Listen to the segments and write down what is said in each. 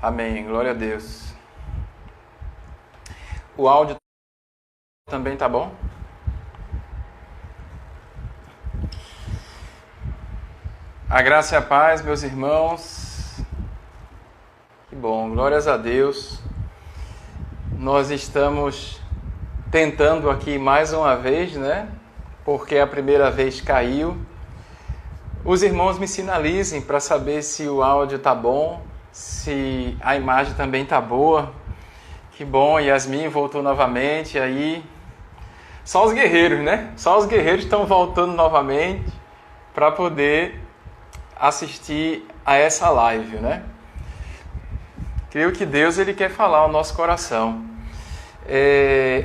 Amém. Glória a Deus. O áudio também tá bom? A graça e a paz, meus irmãos. Que bom, glórias a Deus. Nós estamos tentando aqui mais uma vez, né? Porque a primeira vez caiu. Os irmãos me sinalizem para saber se o áudio tá bom, se a imagem também tá boa. Que bom, Yasmin voltou novamente aí. Só os guerreiros, né? Só os guerreiros estão voltando novamente para poder assistir a essa live, né? Creio que Deus ele quer falar ao nosso coração.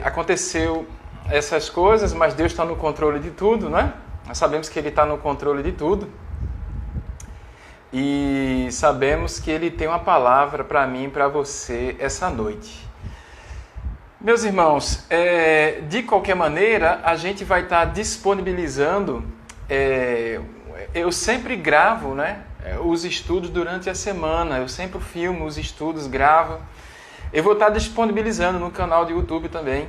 Aconteceu essas coisas, mas Deus está no controle de tudo, né? Nós sabemos que Ele está no controle de tudo. E sabemos que Ele tem uma palavra para mim e para você essa noite. Meus irmãos, de qualquer maneira, a gente vai estar disponibilizando... eu sempre gravo, né, os estudos durante a semana. Eu sempre filmo os estudos, gravo. Eu vou estar disponibilizando no canal do YouTube também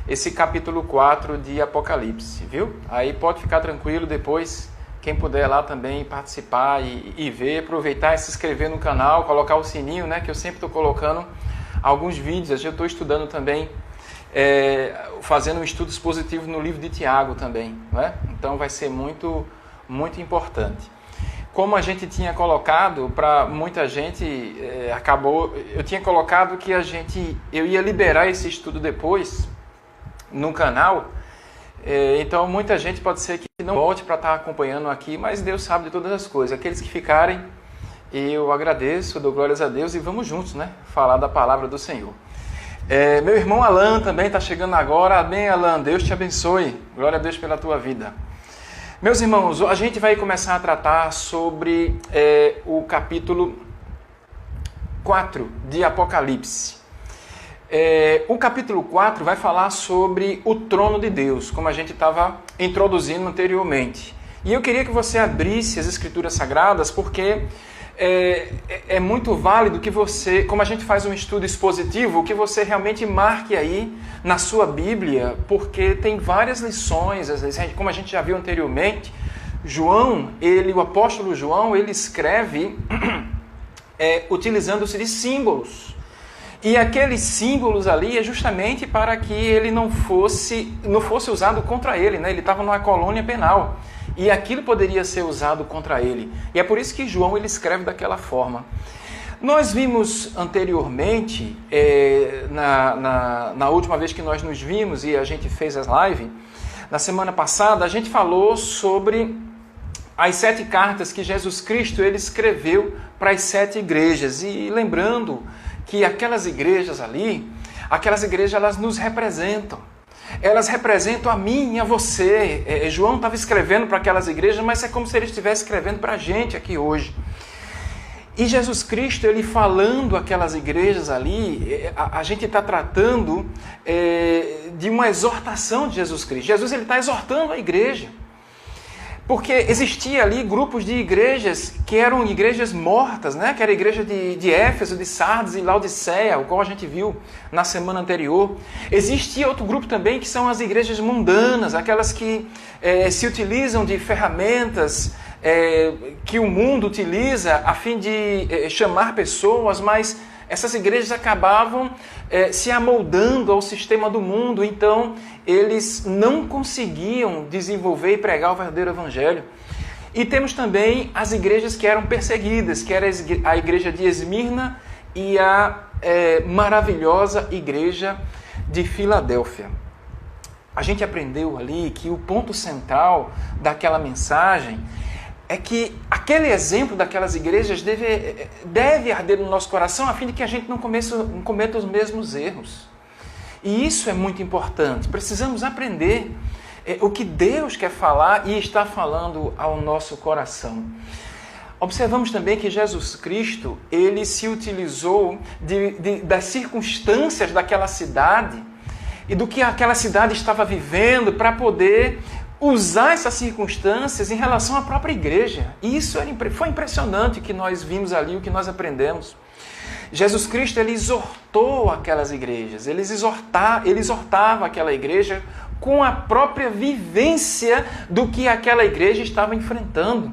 esse capítulo 4 de Apocalipse, viu? Aí pode ficar tranquilo depois, quem puder lá também participar e ver, aproveitar e se inscrever no canal, colocar o sininho, né? Que eu sempre estou colocando alguns vídeos. Eu estou estudando também, fazendo um estudo expositivo no livro de Tiago também, né? Então vai ser muito, muito importante. Como a gente tinha colocado, para muita gente, eu tinha colocado que eu ia liberar esse estudo depois no canal, então muita gente pode ser que não volte para estar acompanhando aqui, mas Deus sabe de todas as coisas. Aqueles que ficarem, eu agradeço, dou glórias a Deus e vamos juntos, né, falar da palavra do Senhor. Meu irmão Alan também está chegando agora. Amém, Alan, Deus te abençoe, glória a Deus pela tua vida. Meus irmãos, a gente vai começar a tratar sobre o capítulo 4 de Apocalipse. O capítulo 4 vai falar sobre o trono de Deus, como a gente estava introduzindo anteriormente. E eu queria que você abrisse as Escrituras Sagradas, porque é muito válido que você, como a gente faz um estudo expositivo, que você realmente marque aí na sua Bíblia, porque tem várias lições, como a gente já viu anteriormente. O apóstolo João, ele escreve utilizando-se de símbolos. E aqueles símbolos ali é justamente para que ele não fosse usado contra ele, né? Ele estava numa colônia penal e aquilo poderia ser usado contra ele. E é por isso que João ele escreve daquela forma. Nós vimos anteriormente, na última vez que nós nos vimos e a gente fez as lives, na semana passada, a gente falou sobre as 7 cartas que Jesus Cristo ele escreveu para as 7 igrejas. E lembrando que aquelas igrejas ali, elas nos representam. Elas representam a mim e a você. João estava escrevendo para aquelas igrejas, mas é como se ele estivesse escrevendo para a gente aqui hoje. E Jesus Cristo, ele falando aquelas igrejas ali, a gente está tratando de uma exortação de Jesus Cristo. Jesus ele está exortando a igreja. Porque existia ali grupos de igrejas que eram igrejas mortas, né? Que era a igreja de Éfeso, de Sardes e Laodiceia, o qual a gente viu na semana anterior. Existia outro grupo também que são as igrejas mundanas, aquelas que se utilizam de ferramentas que o mundo utiliza a fim de chamar pessoas, mas essas igrejas acabavam se amoldando ao sistema do mundo, então eles não conseguiam desenvolver e pregar o verdadeiro evangelho. E temos também as igrejas que eram perseguidas, que era a igreja de Esmirna e a maravilhosa igreja de Filadélfia. A gente aprendeu ali que o ponto central daquela mensagem é que aquele exemplo daquelas igrejas deve arder no nosso coração a fim de que a gente não cometa os mesmos erros. E isso é muito importante. Precisamos aprender o que Deus quer falar e está falando ao nosso coração. Observamos também que Jesus Cristo, ele se utilizou das circunstâncias daquela cidade e do que aquela cidade estava vivendo para poder usar essas circunstâncias em relação à própria igreja. E isso foi impressionante o que nós vimos ali, o que nós aprendemos. Jesus Cristo ele exortou aquelas igrejas, ele exortava aquela igreja com a própria vivência do que aquela igreja estava enfrentando.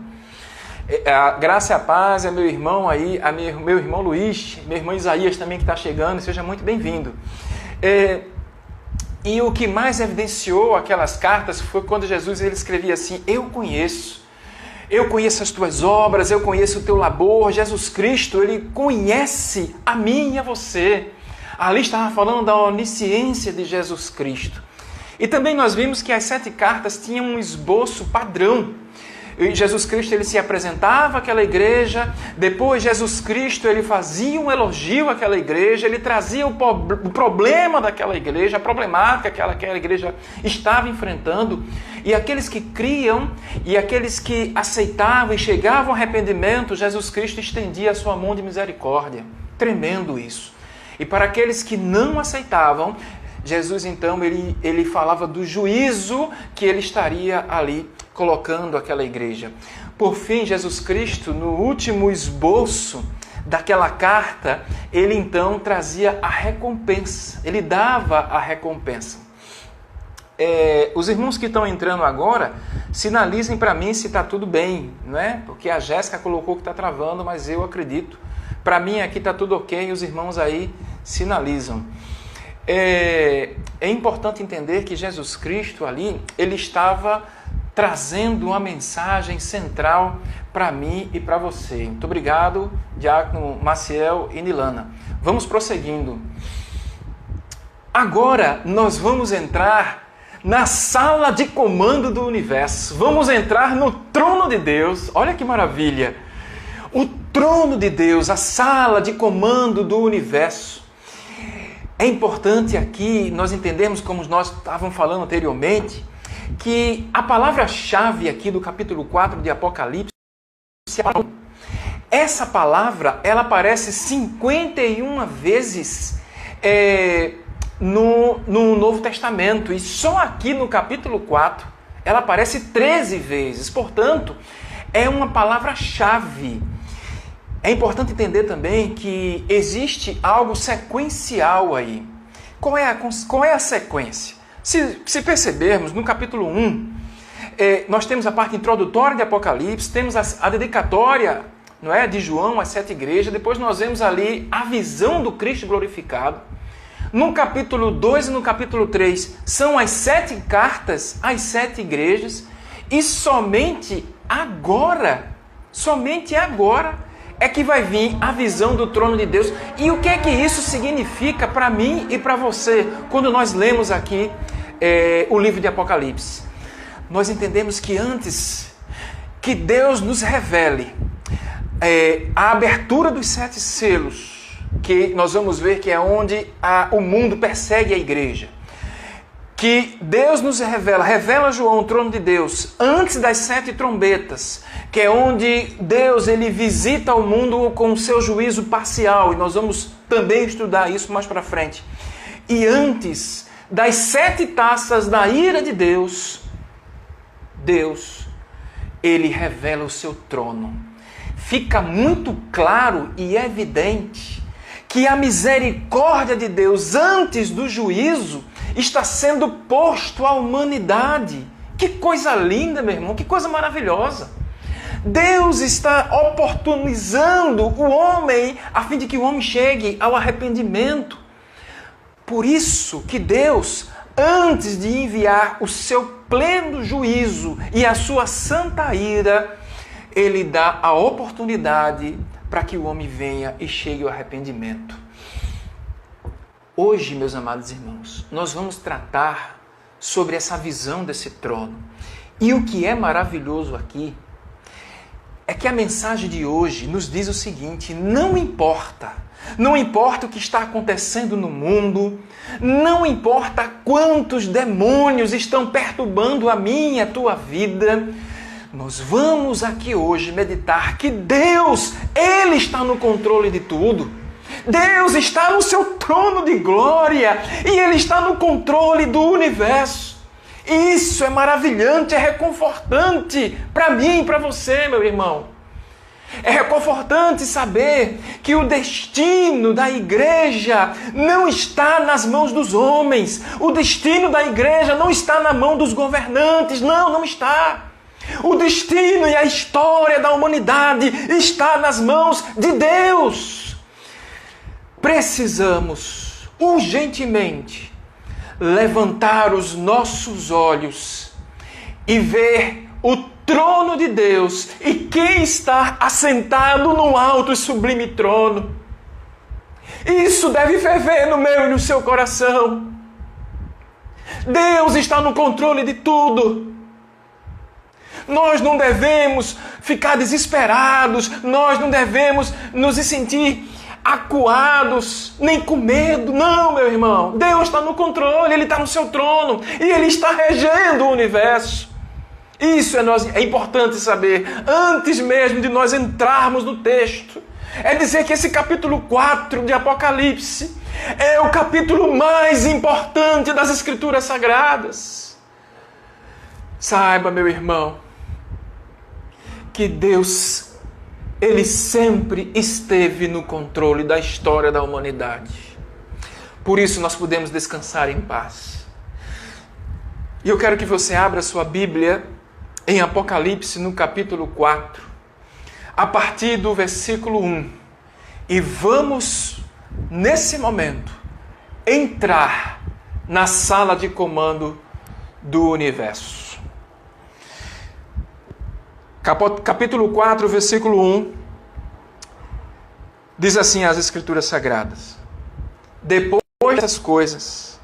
A graça e a paz é meu irmão aí, meu irmão Luiz, meu irmão Isaías também que está chegando, seja muito bem-vindo. E o que mais evidenciou aquelas cartas foi quando Jesus ele escrevia assim: eu conheço as tuas obras, eu conheço o teu labor. Jesus Cristo, ele conhece a mim e a você. Ali estava falando da onisciência de Jesus Cristo. E também nós vimos que as 7 cartas tinham um esboço padrão. E Jesus Cristo ele se apresentava àquela igreja, depois Jesus Cristo ele fazia um elogio àquela igreja, ele trazia o problema daquela igreja, a problemática que aquela igreja estava enfrentando, e aqueles que criam e aqueles que aceitavam e chegavam ao arrependimento, Jesus Cristo estendia a sua mão de misericórdia. Tremendo isso. E para aqueles que não aceitavam, Jesus então ele falava do juízo que ele estaria ali colocando aquela igreja. Por fim, Jesus Cristo, no último esboço daquela carta, ele então trazia a recompensa, ele dava a recompensa. Os irmãos que estão entrando agora, sinalizem para mim se está tudo bem, não é? Porque a Jéssica colocou que está travando, mas eu acredito. Para mim aqui está tudo ok, os irmãos aí sinalizam. É importante entender que Jesus Cristo ali, ele estava trazendo uma mensagem central para mim e para você. Muito obrigado, Diácono Maciel e Nilana. Vamos prosseguindo. Agora nós vamos entrar na sala de comando do universo. Vamos entrar no trono de Deus. Olha que maravilha! O trono de Deus, a sala de comando do universo. É importante aqui nós entendermos, como nós estávamos falando anteriormente, que a palavra-chave aqui do capítulo 4 de Apocalipse, essa palavra, ela aparece 51 vezes no Novo Testamento, e só aqui no capítulo 4 ela aparece 13 vezes, portanto, é uma palavra-chave. É importante entender também que existe algo sequencial aí. Qual é a sequência? Se percebermos, no capítulo 1, nós temos a parte introdutória de Apocalipse, temos a dedicatória, não é, de João às 7 igrejas, depois nós vemos ali a visão do Cristo glorificado. No capítulo 2 e no capítulo 3 são as 7 cartas às 7 igrejas, e somente agora é que vai vir a visão do trono de Deus. E o que é que isso significa para mim e para você quando nós lemos aqui o livro de Apocalipse? Nós entendemos que antes que Deus nos revele a abertura dos 7 selos, que nós vamos ver que é onde o mundo persegue a igreja, que Deus nos revela João o trono de Deus antes das 7 trombetas, que é onde Deus ele visita o mundo com o seu juízo parcial, e nós vamos também estudar isso mais para frente. E antes das 7 taças da ira de Deus, ele revela o seu trono. Fica muito claro e evidente que a misericórdia de Deus antes do juízo está sendo posto à humanidade. Que coisa linda, meu irmão, que coisa maravilhosa. Deus está oportunizando o homem a fim de que o homem chegue ao arrependimento. Por isso que Deus, antes de enviar o seu pleno juízo e a sua santa ira, ele dá a oportunidade para que o homem venha e chegue ao arrependimento. Hoje, meus amados irmãos, nós vamos tratar sobre essa visão desse trono. E o que é maravilhoso aqui é que a mensagem de hoje nos diz o seguinte: não importa o que está acontecendo no mundo, não importa quantos demônios estão perturbando a minha e a tua vida, nós vamos aqui hoje meditar que Deus, Ele está no controle de tudo. Deus está no seu trono de glória e Ele está no controle do universo. Isso é maravilhante, é reconfortante para mim e para você, meu irmão. É reconfortante saber que o destino da igreja não está nas mãos dos homens. O destino da igreja não está na mão dos governantes. Não está. O destino e a história da humanidade está nas mãos de Deus. Precisamos urgentemente levantar os nossos olhos e ver o trono de Deus e quem está assentado no alto e sublime trono. Isso deve ferver no meu e no seu coração. Deus está no controle de tudo. Nós não devemos ficar desesperados, nós não devemos nos sentir acuados, nem com medo. Não, meu irmão. Deus está no controle, Ele está no seu trono e Ele está regendo o universo. Isso é importante saber, antes mesmo de nós entrarmos no texto. É dizer que esse capítulo 4 de Apocalipse é o capítulo mais importante das Escrituras Sagradas. Saiba, meu irmão, que Deus, Ele sempre esteve no controle da história da humanidade. Por isso nós podemos descansar em paz. E eu quero que você abra sua Bíblia em Apocalipse, no capítulo 4, a partir do versículo 1. E vamos, nesse momento, entrar na sala de comando do universo. Capítulo 4, versículo 1, diz assim as Escrituras Sagradas: Depois dessas coisas,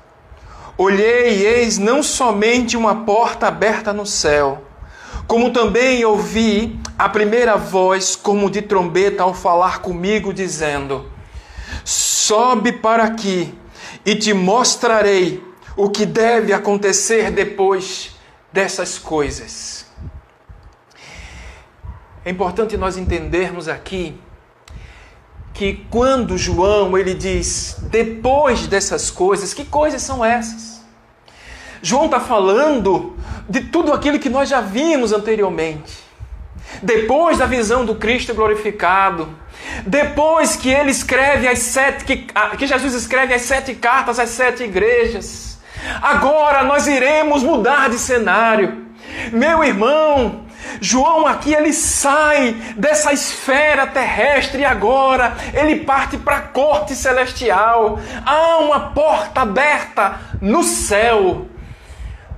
olhei e eis não somente uma porta aberta no céu, como também ouvi a primeira voz como de trombeta ao falar comigo, dizendo: Sobe para aqui e te mostrarei o que deve acontecer depois dessas coisas. É importante nós entendermos aqui que quando João ele diz depois dessas coisas, que coisas são essas? João está falando de tudo aquilo que nós já vimos anteriormente. Depois da visão do Cristo glorificado, depois que ele escreve que Jesus escreve as 7 cartas às 7 igrejas, agora nós iremos mudar de cenário. Meu irmão, João aqui ele sai dessa esfera terrestre e agora ele parte para a corte celestial. Há uma porta aberta no céu.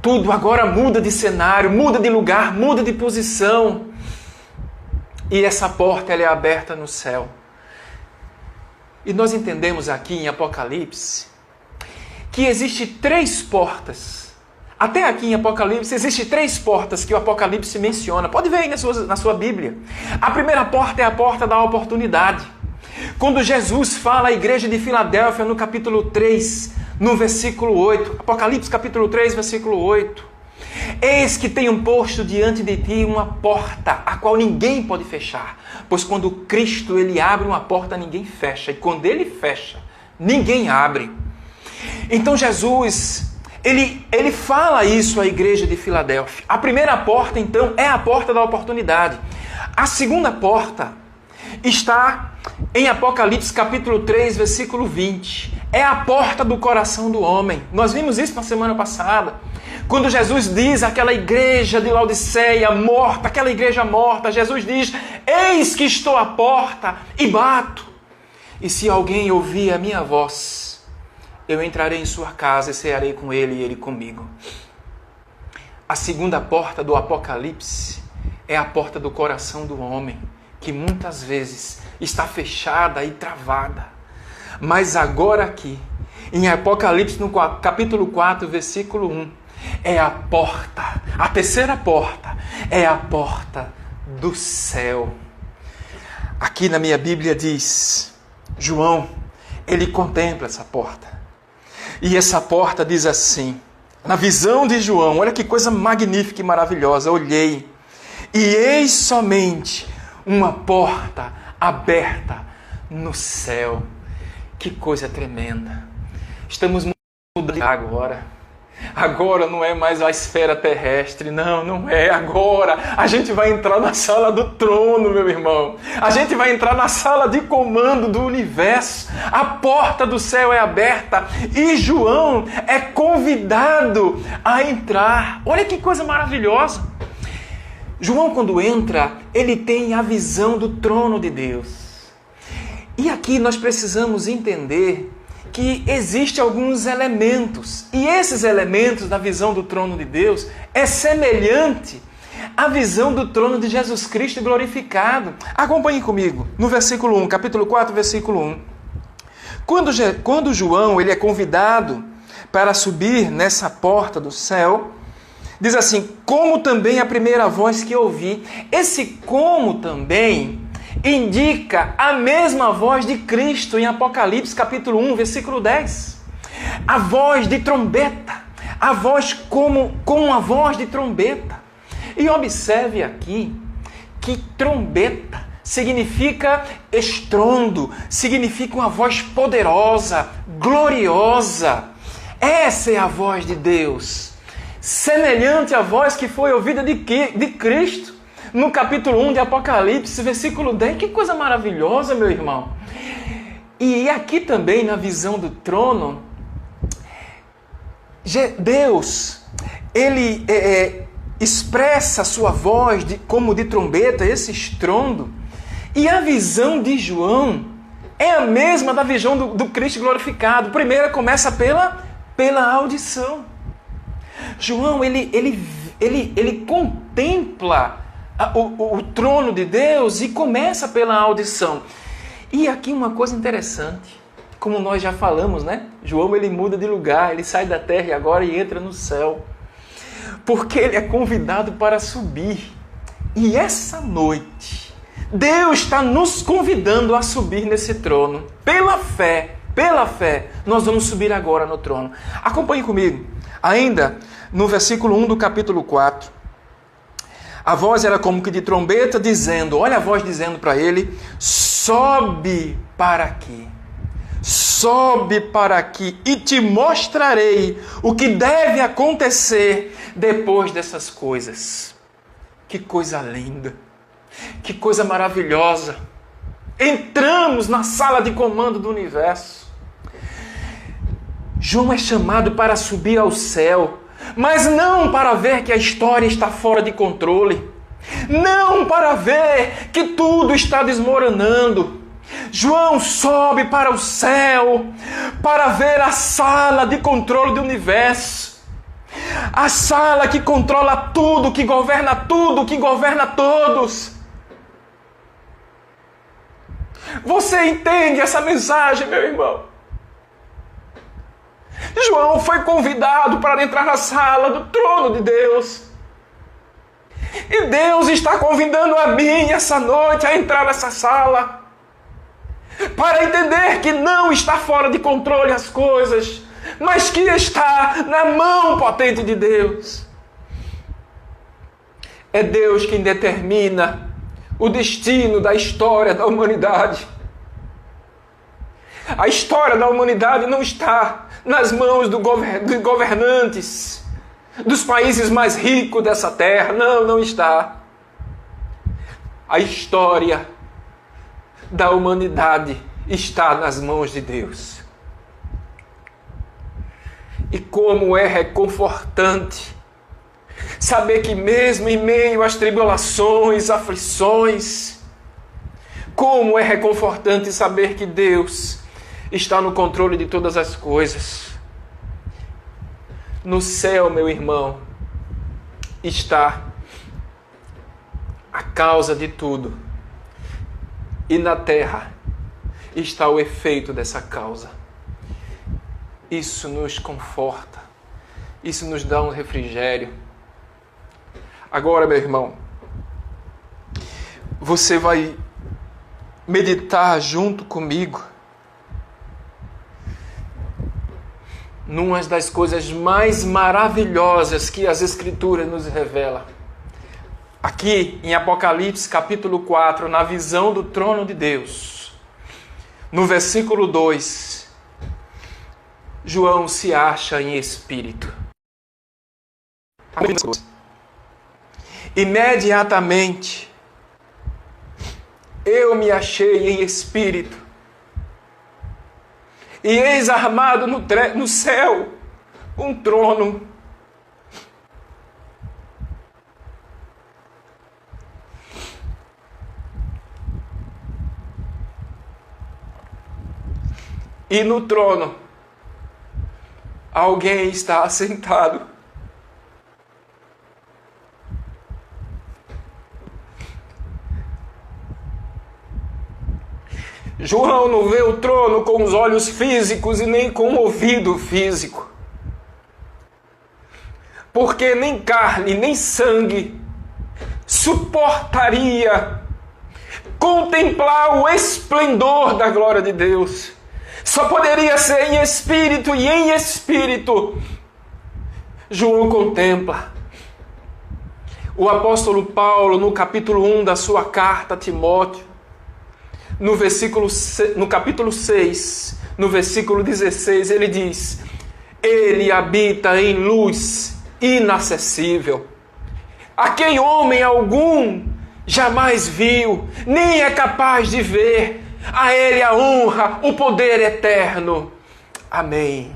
Tudo agora muda de cenário, muda de lugar, muda de posição. E essa porta ela é aberta no céu. E nós entendemos aqui em Apocalipse que existe 3 portas. Até aqui em Apocalipse, existem 3 portas que o Apocalipse menciona. Pode ver aí na sua Bíblia. A primeira porta é a porta da oportunidade. Quando Jesus fala à igreja de Filadélfia no capítulo 3, no versículo 8. Apocalipse capítulo 3, versículo 8. Eis que tenho posto diante de ti uma porta, a qual ninguém pode fechar. Pois quando Cristo ele abre uma porta, ninguém fecha. E quando ele fecha, ninguém abre. Então Jesus... Ele fala isso à igreja de Filadélfia. A primeira porta, então, é a porta da oportunidade. A segunda porta está em Apocalipse capítulo 3, versículo 20. É a porta do coração do homem. Nós vimos isso na semana passada. Quando Jesus diz àquela igreja de Laodiceia morta, aquela igreja morta, Jesus diz: Eis que estou à porta e bato. E se alguém ouvir a minha voz, eu entrarei em sua casa e cearei com ele e ele comigo. A segunda porta do Apocalipse é a porta do coração do homem, que muitas vezes está fechada e travada. Mas agora aqui, em Apocalipse, no capítulo 4, versículo 1, é a porta, a terceira porta, é a porta do céu. Aqui na minha Bíblia diz, João, ele contempla essa porta. E essa porta diz assim, na visão de João, olha que coisa magnífica e maravilhosa, olhei, e eis somente uma porta aberta no céu. Que coisa tremenda. Estamos mudando agora. Agora não é mais a esfera terrestre, não é agora. A gente vai entrar na sala do trono, meu irmão. A gente vai entrar na sala de comando do universo. A porta do céu é aberta e João é convidado a entrar. Olha que coisa maravilhosa. João, quando entra, ele tem a visão do trono de Deus. E aqui nós precisamos entender que existem alguns elementos, e esses elementos da visão do trono de Deus é semelhante à visão do trono de Jesus Cristo glorificado. Acompanhe comigo, no versículo 1, capítulo 4, versículo 1. Quando João ele é convidado para subir nessa porta do céu, diz assim, como também a primeira voz que ouvi. Esse como também indica a mesma voz de Cristo em Apocalipse capítulo 1, versículo 10. A voz de trombeta, a voz como a voz de trombeta. E observe aqui que trombeta significa estrondo, significa uma voz poderosa, gloriosa. Essa é a voz de Deus, semelhante à voz que foi ouvida de Cristo. No capítulo 1 de Apocalipse, versículo 10, que coisa maravilhosa, meu irmão. E aqui também, na visão do trono, Deus, ele expressa a sua voz como de trombeta, esse estrondo. E a visão de João é a mesma da visão do Cristo glorificado. Primeiro começa pela audição. João, ele contempla o trono de Deus e começa pela audição. E aqui uma coisa interessante, como nós já falamos, né? João ele muda de lugar, ele sai da terra e agora entra no céu. Porque ele é convidado para subir. E essa noite, Deus está nos convidando a subir nesse trono. Pela fé, nós vamos subir agora no trono. Acompanhe comigo. Ainda no versículo 1 do capítulo 4. A voz era como que de trombeta dizendo, olha a voz dizendo para ele, sobe para aqui e te mostrarei o que deve acontecer depois dessas coisas. Que coisa linda, que coisa maravilhosa. Entramos na sala de comando do universo. João é chamado para subir ao céu, mas não para ver que a história está fora de controle. Não para ver que tudo está desmoronando. João sobe para o céu para ver a sala de controle do universo. A sala que controla tudo, que governa todos. Você entende essa mensagem, meu irmão? João foi convidado para entrar na sala do trono de Deus. E Deus está convidando a mim essa noite a entrar nessa sala. Para entender que não está fora de controle as coisas, mas que está na mão potente de Deus. É Deus quem determina o destino da história da humanidade. A história da humanidade não está nas mãos dos governantes, dos países mais ricos dessa terra. Não está. A história da humanidade está nas mãos de Deus. E como é reconfortante saber que mesmo em meio às tribulações, aflições, como é reconfortante saber que Deus está no controle de todas as coisas. No céu, meu irmão, está a causa de tudo. E na terra está o efeito dessa causa. Isso nos conforta. Isso nos dá um refrigério. Agora, meu irmão, você vai meditar junto comigo numa das coisas mais maravilhosas que as Escrituras nos revelam. Aqui em Apocalipse capítulo 4, na visão do trono de Deus, no versículo 2, João se acha em espírito. Imediatamente eu me achei em espírito, e eis armado no céu um trono. E no trono alguém está assentado. João não vê o trono com os olhos físicos e nem com o ouvido físico. Porque nem carne, nem sangue suportaria contemplar o esplendor da glória de Deus. Só poderia ser em espírito, e em espírito João contempla. O apóstolo Paulo, no capítulo 1 da sua carta a Timóteo, no capítulo 6, no versículo 16, ele diz: ele habita em luz inacessível, a quem homem algum jamais viu, nem é capaz de ver. A ele a honra, o poder eterno. Amém.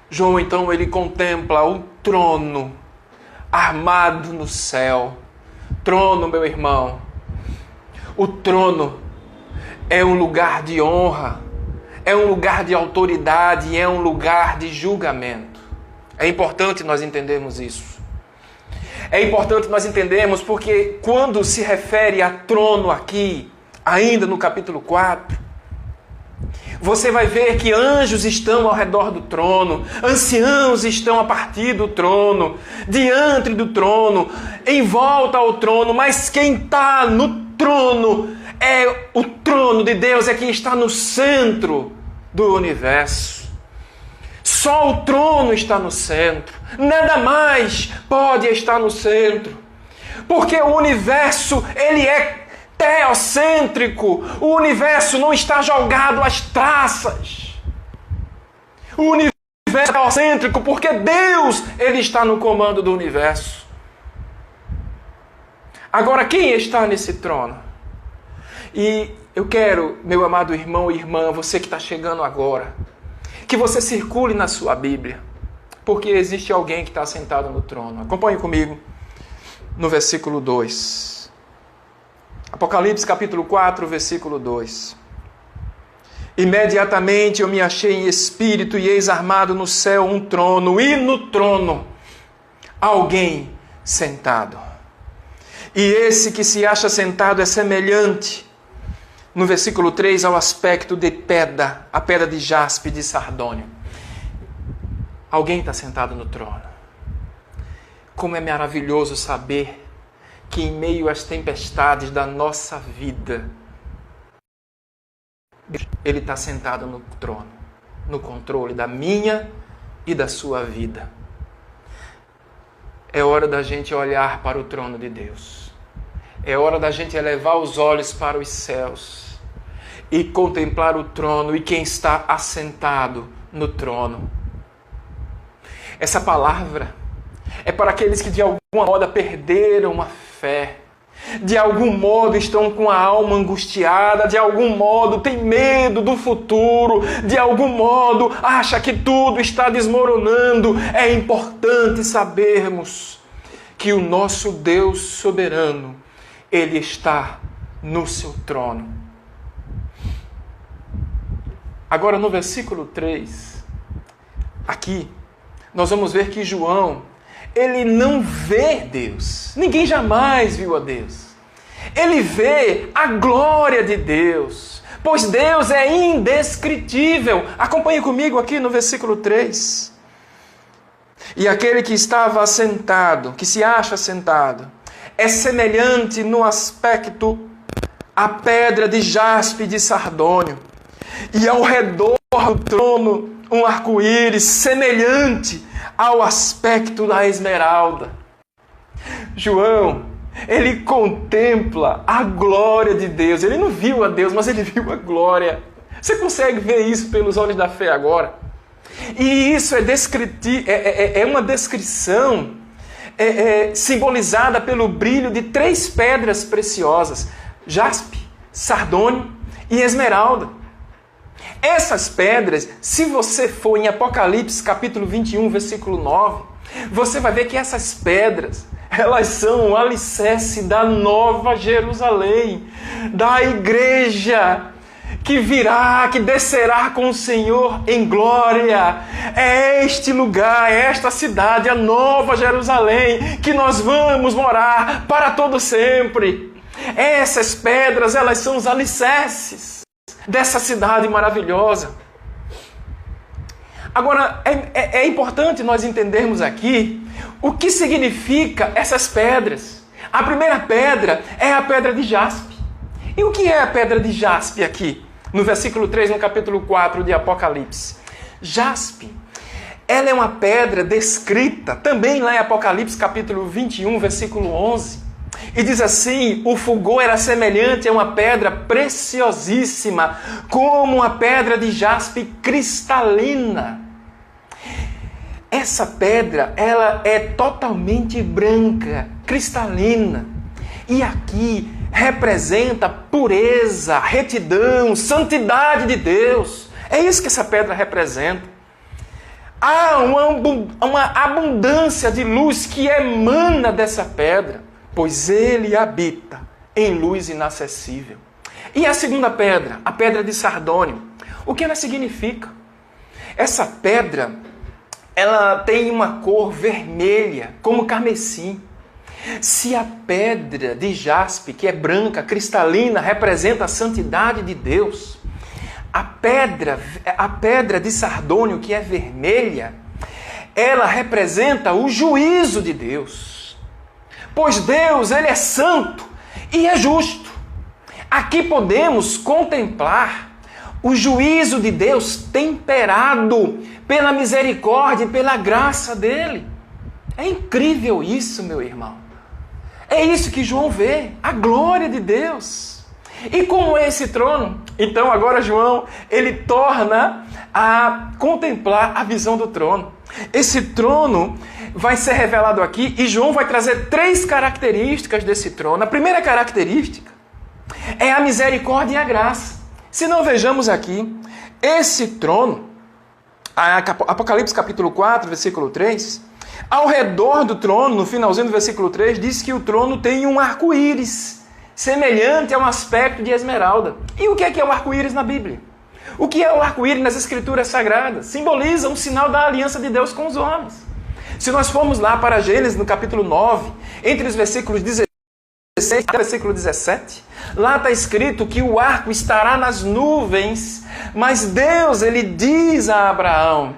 João, então, ele contempla o trono armado no céu. Trono, meu irmão. O trono é um lugar de honra, é um lugar de autoridade, é um lugar de julgamento. É importante nós entendermos isso. É importante nós entendermos porque quando se refere a trono aqui, ainda no capítulo 4, você vai ver que anjos estão ao redor do trono, anciãos estão a partir do trono, diante do trono, em volta ao trono, mas quem está no trono é o trono de Deus, é quem está no centro do universo. Só o trono está no centro, nada mais pode estar no centro, porque o universo, ele é teocêntrico, o universo não está jogado às traças, o universo é teocêntrico porque Deus, ele está no comando do universo. Agora, quem está nesse trono? E eu quero, meu amado irmão e irmã, você que está chegando agora, que você circule na sua Bíblia, porque existe alguém que está sentado no trono. Acompanhe comigo no versículo 2. Apocalipse capítulo 4, versículo 2. Imediatamente eu me achei em espírito, e eis armado no céu um trono, e no trono alguém sentado. E esse que se acha sentado é semelhante, no versículo 3, ao aspecto de pedra, a pedra de jaspe e de sardônio. Alguém está sentado no trono. Como é maravilhoso saber que em meio às tempestades da nossa vida, Ele está sentado no trono, no controle da minha e da sua vida. É hora da gente olhar para o trono de Deus. É hora da gente elevar os olhos para os céus e contemplar o trono e quem está assentado no trono. Essa palavra é para aqueles que de alguma modo perderam a fé, de algum modo estão com a alma angustiada, de algum modo tem medo do futuro, de algum modo acha que tudo está desmoronando. É importante sabermos que o nosso Deus soberano, Ele está no seu trono. Agora no versículo 3, aqui, nós vamos ver que João, ele não vê Deus. Ninguém jamais viu a Deus. Ele vê a glória de Deus, pois Deus é indescritível. Acompanhe comigo aqui no versículo 3. E aquele que estava assentado, que se acha sentado, é semelhante no aspecto à pedra de jaspe e de sardônio, e ao redor do trono um arco-íris semelhante ao aspecto da esmeralda. João, ele contempla a glória de Deus. Ele não viu a Deus, mas ele viu a glória. Você consegue ver isso pelos olhos da fé agora? E isso é uma descrição simbolizada pelo brilho de 3 pedras preciosas: jaspe, sardônio e esmeralda. Essas pedras, se você for em Apocalipse capítulo 21, versículo 9, você vai ver que essas pedras, elas são o alicerce da Nova Jerusalém, da igreja que virá, que descerá com o Senhor em glória. É este lugar, é esta cidade, a Nova Jerusalém, que nós vamos morar para todo sempre. Essas pedras, elas são os alicerces dessa cidade maravilhosa. Agora, é importante nós entendermos aqui o que significa essas pedras. A primeira pedra é a pedra de jaspe. E o que é a pedra de jaspe aqui? No versículo 3, no capítulo 4 de Apocalipse. Jaspe, ela é uma pedra descrita também lá em Apocalipse capítulo 21, versículo 11. E diz assim: o fulgor era semelhante a uma pedra preciosíssima, como uma pedra de jaspe cristalina. Essa pedra, ela é totalmente branca, cristalina. E aqui representa pureza, retidão, santidade de Deus. É isso que essa pedra representa. Há uma abundância de luz que emana dessa pedra, pois ele habita em luz inacessível. E a segunda pedra, a pedra de sardônio, o que ela significa? Essa pedra, ela tem uma cor vermelha, como carmesim. Se a pedra de jaspe, que é branca, cristalina, representa a santidade de Deus, a pedra de sardônio, que é vermelha, ela representa o juízo de Deus. Pois Deus, ele é santo e é justo. Aqui podemos contemplar o juízo de Deus temperado pela misericórdia e pela graça dele. É incrível isso, meu irmão. É isso que João vê, a glória de Deus. E como é esse trono? Então agora João, ele torna a contemplar a visão do trono. Esse trono vai ser revelado aqui e João vai trazer 3 características desse trono. A primeira característica é a misericórdia e a graça. Se não vejamos aqui, esse trono, Apocalipse capítulo 4, versículo 3, ao redor do trono, no finalzinho do versículo 3, diz que o trono tem um arco-íris, semelhante a um aspecto de esmeralda. E o que é o arco-íris na Bíblia? O que é o arco-íris nas Escrituras Sagradas? Simboliza um sinal da aliança de Deus com os homens. Se nós formos lá para Gênesis, no capítulo 9, entre os versículos 16 e versículo 17, lá está escrito que o arco estará nas nuvens, mas Deus, ele diz a Abraão: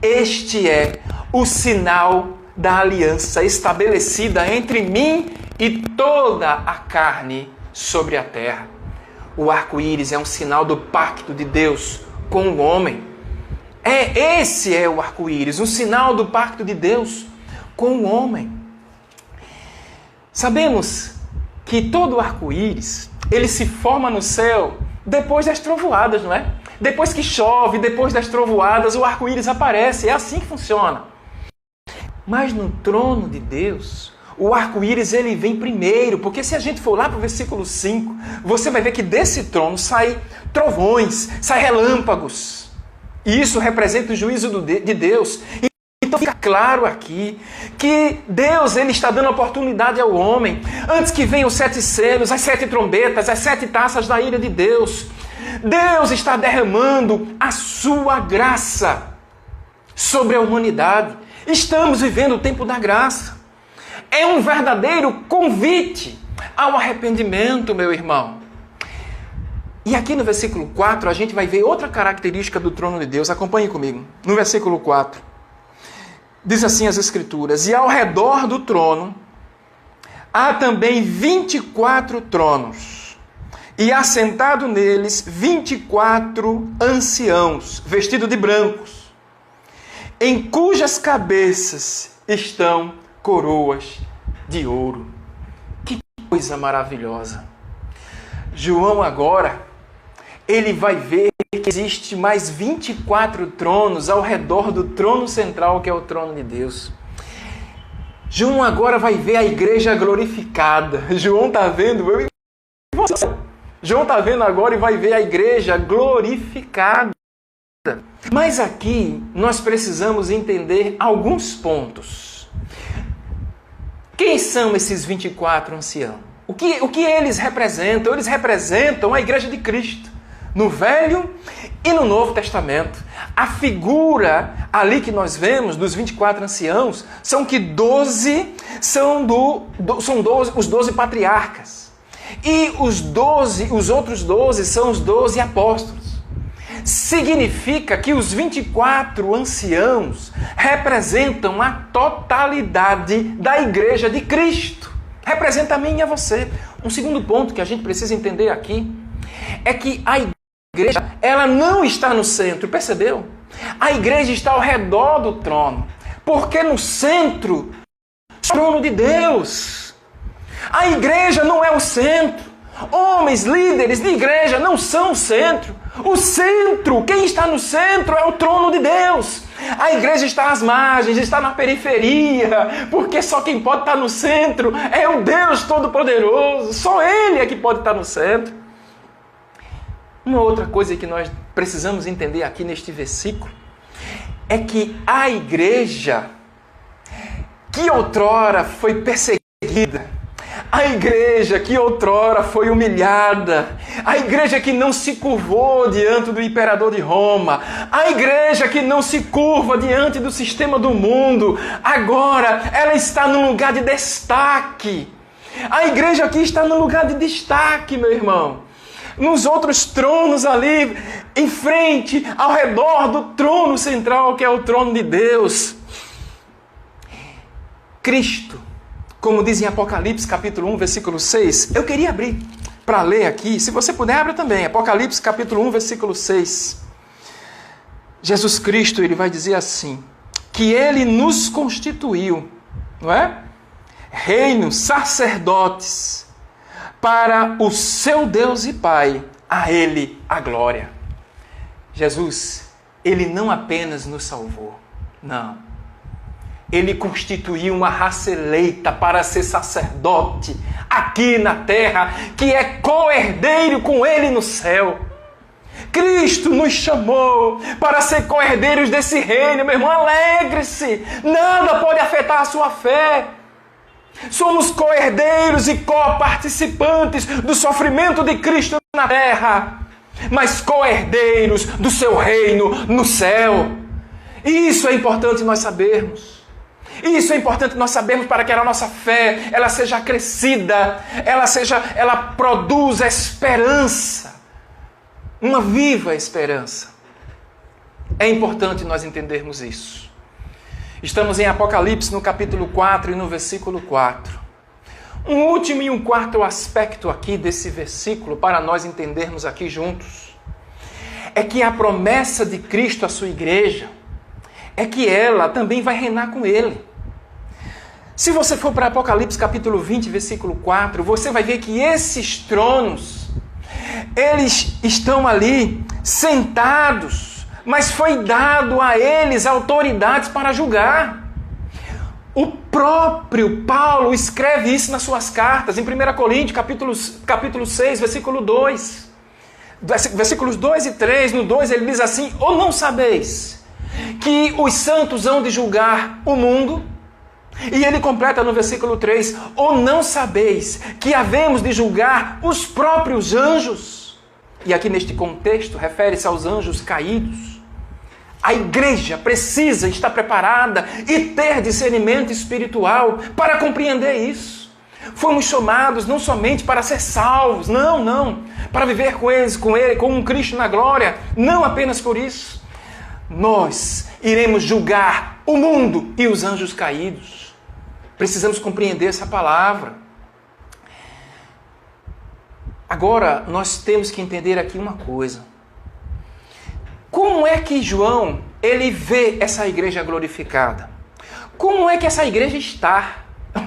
este é o sinal da aliança estabelecida entre mim e toda a carne sobre a terra. O arco-íris é um sinal do pacto de Deus com o homem. Esse é o arco-íris, um sinal do pacto de Deus com o homem. Sabemos que todo arco-íris, ele se forma no céu depois das trovoadas, não é? Depois que chove, depois das trovoadas, o arco-íris aparece. É assim que funciona. Mas no trono de Deus, o arco-íris ele vem primeiro, porque se a gente for lá para o versículo 5, você vai ver que desse trono saem trovões, saem relâmpagos. E isso representa o juízo de Deus. Então fica claro aqui que Deus, ele está dando oportunidade ao homem, antes que venham os 7 selos, as 7 trombetas, as 7 taças da ira de Deus. Deus está derramando a sua graça sobre a humanidade. Estamos vivendo o tempo da graça. É um verdadeiro convite ao arrependimento, meu irmão. E aqui no versículo 4, a gente vai ver outra característica do trono de Deus. Acompanhe comigo. No versículo 4, diz assim as Escrituras: e ao redor do trono há também 24 tronos, e assentado neles 24 anciãos, vestidos de brancos, em cujas cabeças estão coroas de ouro. Que coisa maravilhosa! João agora, ele vai ver que existe mais 24 tronos ao redor do trono central, que é o trono de Deus. João agora vai ver a igreja glorificada. João está vendo, João está vendo agora e vai ver a igreja glorificada. Mas aqui nós precisamos entender alguns pontos. Quem são esses 24 anciãos? O que eles representam? Eles representam a igreja de Cristo, no Velho e no Novo Testamento. A figura ali que nós vemos dos 24 anciãos são que 12 são os 12 patriarcas. E os outros 12 são os 12 apóstolos. Significa que os 24 anciãos representam a totalidade da igreja de Cristo. Representa a mim e a você. Um segundo ponto que a gente precisa entender aqui é que a igreja, ela não está no centro, percebeu? A igreja está ao redor do trono, porque no centro é o trono de Deus. A igreja não é o centro. Homens, líderes de igreja não são o centro. O centro, quem está no centro é o trono de Deus. A igreja está às margens, está na periferia, porque só quem pode estar no centro é o Deus Todo-Poderoso. Só Ele é que pode estar no centro. Uma outra coisa que nós precisamos entender aqui neste versículo é que a igreja que outrora foi perseguida, a igreja que outrora foi humilhada, a igreja que não se curvou diante do imperador de Roma, a igreja que não se curva diante do sistema do mundo, agora ela está num lugar de destaque. A igreja aqui está num lugar de destaque, meu irmão. Nos outros tronos ali, em frente, ao redor do trono central, que é o trono de Deus. Cristo, como diz em Apocalipse capítulo 1, versículo 6, eu queria abrir para ler aqui, se você puder, abra também, Apocalipse capítulo 1, versículo 6. Jesus Cristo, ele vai dizer assim, que ele nos constituiu, não é? Reinos, sacerdotes, para o seu Deus e Pai, a ele a glória. Jesus, ele não apenas nos salvou, não. Ele constituiu uma raça eleita para ser sacerdote aqui na terra, que é co-herdeiro com ele no céu. Cristo nos chamou para ser co-herdeiros desse reino, meu irmão, alegre-se, nada pode afetar a sua fé. Somos co-herdeiros e co-participantes do sofrimento de Cristo na terra, mas co-herdeiros do seu reino no céu. Isso é importante nós sabermos. Isso é importante nós sabermos para que a nossa fé ela seja acrescida, ela produza esperança, uma viva esperança. É importante nós entendermos isso. Estamos em Apocalipse no capítulo 4 e no versículo 4. Um último e um quarto aspecto aqui desse versículo para nós entendermos aqui juntos é que a promessa de Cristo à sua igreja é que ela também vai reinar com ele. Se você for para Apocalipse capítulo 20, versículo 4, você vai ver que esses tronos, eles estão ali sentados, mas foi dado a eles autoridades para julgar. O próprio Paulo escreve isso nas suas cartas, em 1 Coríntios capítulo 6, versículo 2. Versículos 2 e 3, no 2 ele diz assim, ou não sabeis que os santos hão de julgar o mundo? E ele completa no versículo 3, ou não sabeis que havemos de julgar os próprios anjos? E aqui neste contexto refere-se aos anjos caídos. A igreja precisa estar preparada e ter discernimento espiritual para compreender isso. Fomos chamados não somente para ser salvos, não, para viver com ele, com um Cristo na glória, não apenas por isso. Nós iremos julgar o mundo e os anjos caídos. Precisamos compreender essa palavra. Agora, nós temos que entender aqui uma coisa. Como é que João, ele vê essa igreja glorificada? Como é que essa igreja está?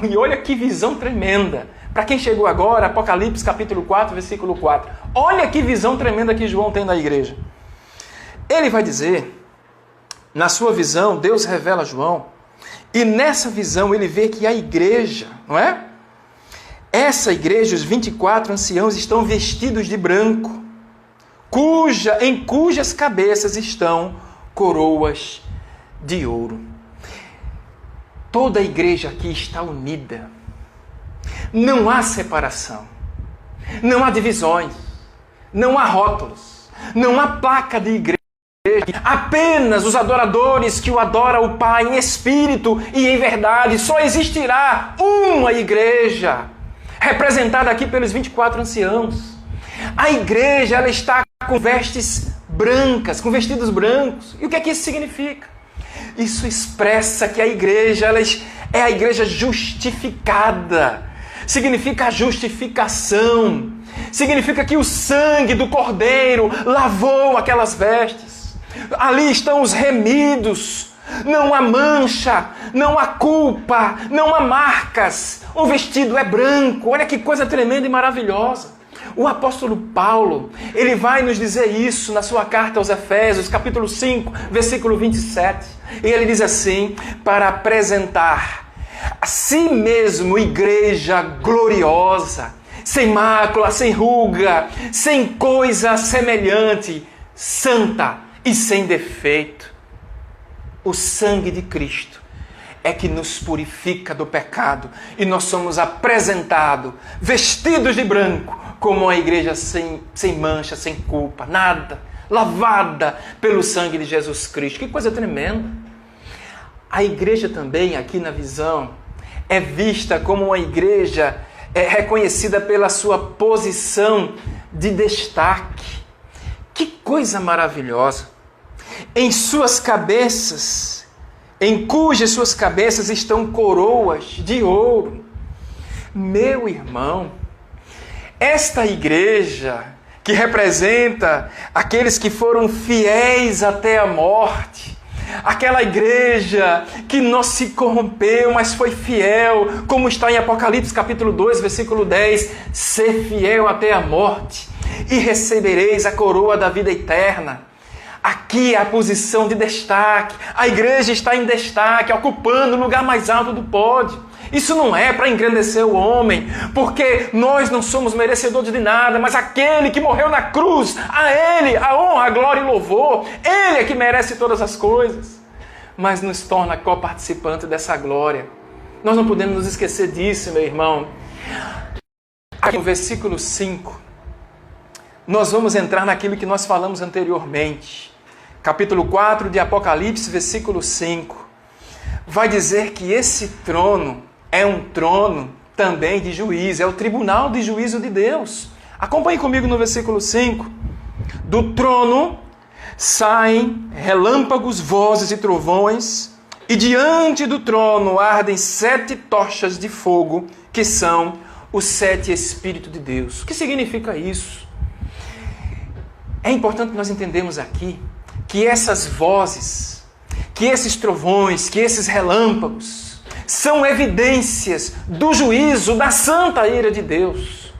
E olha que visão tremenda. Para quem chegou agora, Apocalipse capítulo 4, versículo 4. Olha que visão tremenda que João tem da igreja. Ele vai dizer, na sua visão, Deus revela a João, e nessa visão ele vê que a igreja, não é? Essa igreja, os 24 anciãos, estão vestidos de branco, em cujas cabeças estão coroas de ouro. Toda a igreja aqui está unida. Não há separação. Não há divisões. Não há rótulos. Não há placa de igreja. Apenas os adoradores que o adoram o Pai em espírito e em verdade. Só existirá uma igreja, representada aqui pelos 24 anciãos. A igreja, ela está com vestes brancas, com vestidos brancos. E o que é que isso significa? Isso expressa que a igreja, ela é a igreja justificada. Significa a justificação. Significa que o sangue do Cordeiro lavou aquelas vestes. Ali estão os remidos. Não há mancha, não há culpa, não há marcas. O vestido é branco. Olha que coisa tremenda e maravilhosa. O apóstolo Paulo, ele vai nos dizer isso na sua carta aos Efésios, capítulo 5, versículo 27. E ele diz assim, para apresentar a si mesmo igreja gloriosa, sem mácula, sem ruga, sem coisa semelhante, santa e sem defeito. O sangue de Cristo é que nos purifica do pecado e nós somos apresentados, vestidos de branco, como uma igreja sem mancha, sem culpa, nada, lavada pelo sangue de Jesus Cristo. Que coisa tremenda! A igreja também, aqui na visão, é vista como uma igreja reconhecida pela sua posição de destaque. Que coisa maravilhosa! Em suas cabeças, em cujas suas cabeças estão coroas de ouro. Meu irmão, esta igreja que representa aqueles que foram fiéis até a morte, aquela igreja que não se corrompeu, mas foi fiel, como está em Apocalipse capítulo 2, versículo 10, ser fiel até a morte e recebereis a coroa da vida eterna. Aqui é a posição de destaque. A igreja está em destaque, ocupando o lugar mais alto do pódio. Isso não é para engrandecer o homem, porque nós não somos merecedores de nada, mas aquele que morreu na cruz, a Ele a honra, a glória e louvor. Ele é que merece todas as coisas, mas nos torna coparticipante dessa glória. Nós não podemos nos esquecer disso, meu irmão. Aqui no versículo 5, nós vamos entrar naquilo que nós falamos anteriormente. Capítulo 4 de Apocalipse, versículo 5, vai dizer que esse trono é um trono também de juízo, é o tribunal de juízo de Deus. Acompanhe comigo no versículo 5. Do trono saem relâmpagos, vozes e trovões, e diante do trono ardem 7 tochas de fogo, que são os 7 Espíritos de Deus. O que significa isso? É importante nós entendermos aqui que essas vozes, que esses trovões, que esses relâmpagos são evidências do juízo, da santa ira de Deus.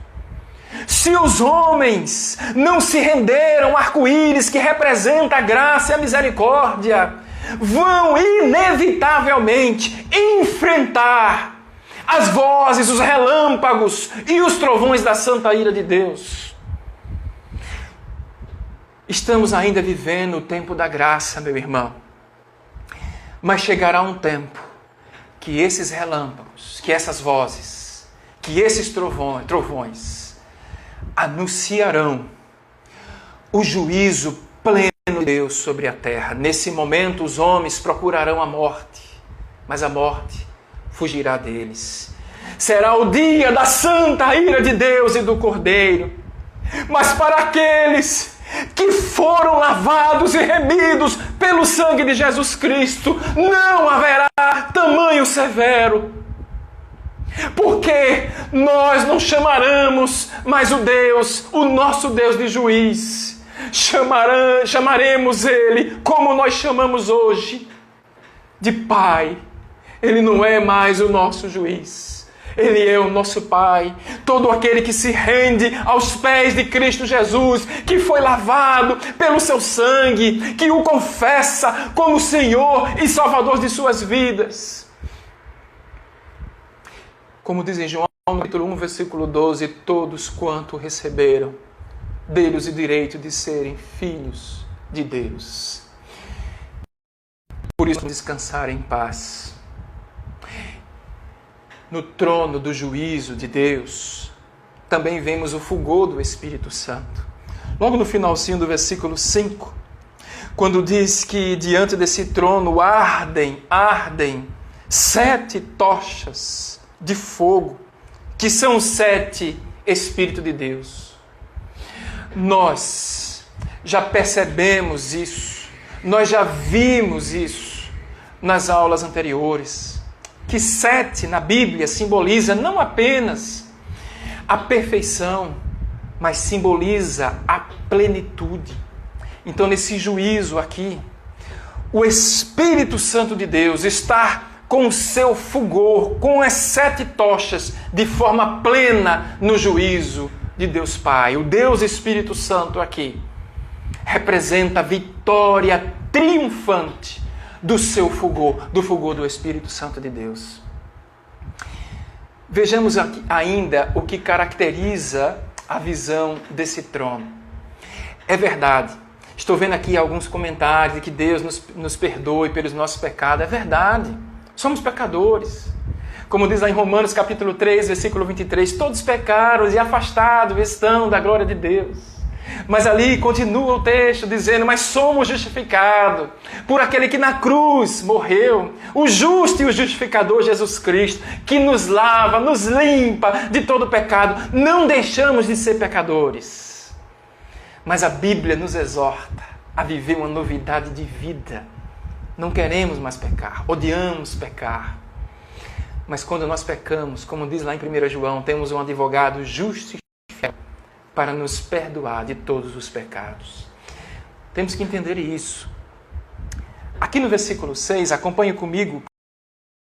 Se os homens não se renderam ao arco-íris que representa a graça e a misericórdia, vão inevitavelmente enfrentar as vozes, os relâmpagos e os trovões da santa ira de Deus. Estamos ainda vivendo o tempo da graça, meu irmão. Mas chegará um tempo que esses relâmpagos, que essas vozes, que esses trovões anunciarão o juízo pleno de Deus sobre a terra. Nesse momento os homens procurarão a morte, mas a morte fugirá deles. Será o dia da santa ira de Deus e do Cordeiro. Mas para aqueles que foram lavados e remidos pelo sangue de Jesus Cristo, não haverá tamanho severo. Porque nós não chamaremos mais o nosso Deus de juiz. Chamaremos Ele, como nós chamamos hoje, de Pai. Ele não é mais o nosso juiz. Ele é o nosso Pai. Todo aquele que se rende aos pés de Cristo Jesus, que foi lavado pelo seu sangue, que o confessa como Senhor e Salvador de suas vidas. Como diz em João, capítulo 1, versículo 12, todos quanto receberam, dele-os o direito de serem filhos de Deus. Por isso, descansar em paz. No trono do juízo de Deus, também vemos o fulgor do Espírito Santo. Logo no finalzinho do versículo 5, quando diz que diante desse trono ardem 7 tochas de fogo, que são 7 Espíritos de Deus. Nós já percebemos isso, nós já vimos isso nas aulas anteriores, que 7 na Bíblia simboliza não apenas a perfeição, mas simboliza a plenitude. Então, nesse juízo aqui, o Espírito Santo de Deus está com o seu fulgor, com as 7 tochas, de forma plena no juízo de Deus Pai. O Deus Espírito Santo aqui representa a vitória triunfante do seu fulgor, do fulgor do Espírito Santo de Deus. Vejamos aqui ainda o que caracteriza a visão desse trono. É verdade, estou vendo aqui alguns comentários de que Deus nos perdoe pelos nossos pecados. É verdade, somos pecadores. Como diz lá em Romanos capítulo 3, versículo 23, todos pecaram e afastados estão da glória de Deus. Mas ali continua o texto dizendo, mas somos justificados por aquele que na cruz morreu, o justo e o justificador Jesus Cristo, que nos lava, nos limpa de todo pecado. Não deixamos de ser pecadores. Mas a Bíblia nos exorta a viver uma novidade de vida. Não queremos mais pecar, odiamos pecar. Mas quando nós pecamos, como diz lá em 1 João, temos um advogado justo e fiel para nos perdoar de todos os pecados. Temos que entender isso. Aqui no versículo 6, acompanhe comigo,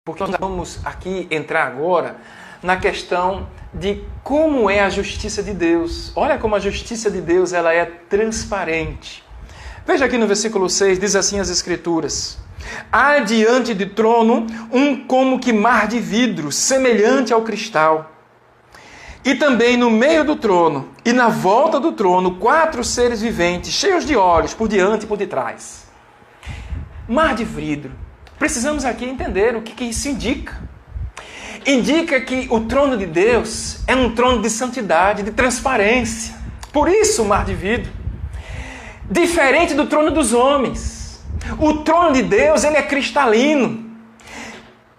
porque nós vamos aqui entrar agora na questão de como é a justiça de Deus. Olha como a justiça de Deus ela é transparente. Veja aqui no versículo 6, diz assim as Escrituras: há diante do trono um como que mar de vidro, semelhante ao cristal. E também no meio do trono e na volta do trono 4 seres viventes, cheios de olhos, por diante e por detrás. Mar de vidro. Precisamos aqui entender o que isso indica. Indica que o trono de Deus é um trono de santidade, de transparência. Por isso o mar de vidro. Diferente do trono dos homens. O trono de Deus ele é cristalino.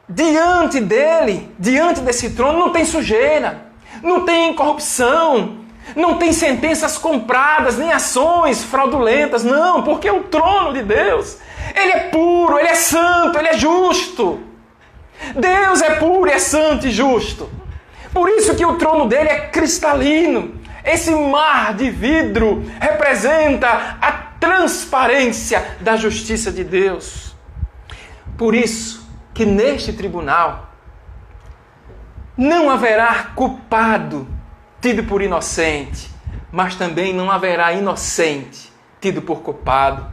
Diante dele, diante desse trono, não tem sujeira. Não tem corrupção, não tem sentenças compradas, nem ações fraudulentas, não, porque o trono de Deus, ele é puro, ele é santo, ele é justo. Deus é puro, é santo e justo. Por isso que o trono dele é cristalino. Esse mar de vidro representa a transparência da justiça de Deus. Por isso que neste tribunal, não haverá culpado tido por inocente, mas também não haverá inocente tido por culpado.